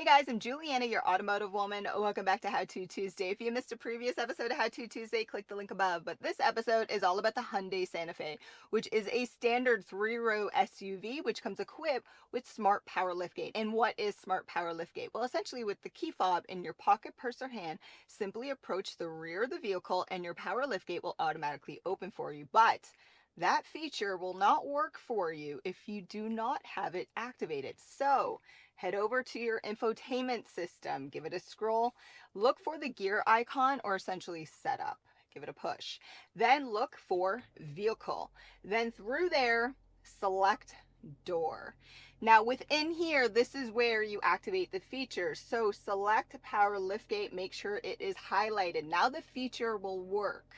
guys, I'm Juliana, your automotive woman. Welcome back to How To Tuesday. If you missed a previous episode of How To Tuesday, click the link above. But this episode is all about the Hyundai Santa Fe, which is a standard three-row SUV, which comes equipped with Smart Power Liftgate. And what is Smart Power Liftgate? Well, essentially with the key fob in your pocket, purse, or hand, simply approach the rear of the vehicle and your power liftgate will automatically open for you. But that feature will not work for you if you do not have it activated. So head over to your infotainment system, give it a scroll, look for the gear icon or essentially setup, give it a push. Then look for vehicle. Then through there, select door. Now within here, this is where you activate the features. So select power liftgate, make sure it is highlighted. Now the feature will work.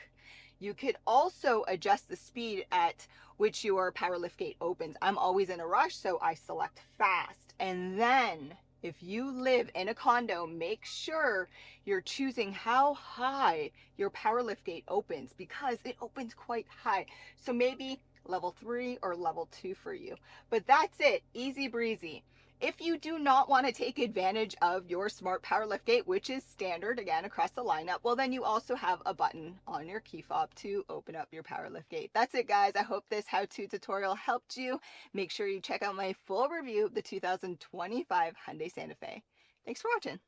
You could also adjust the speed at which your power liftgate opens. I'm always in a rush, so I select fast. And then if you live in a condo, make sure you're choosing how high your power liftgate opens because it opens quite high. So maybe level 3 or level 2 for you. But that's it, easy breezy. If you do not want to take advantage of your Smart Power Liftgate, which is standard again across the lineup, well then you also have a button on your key fob to open up your power liftgate. That's it guys. I hope this how-to tutorial helped you. Make sure you check out my full review of the 2025 Hyundai Santa Fe. Thanks for watching.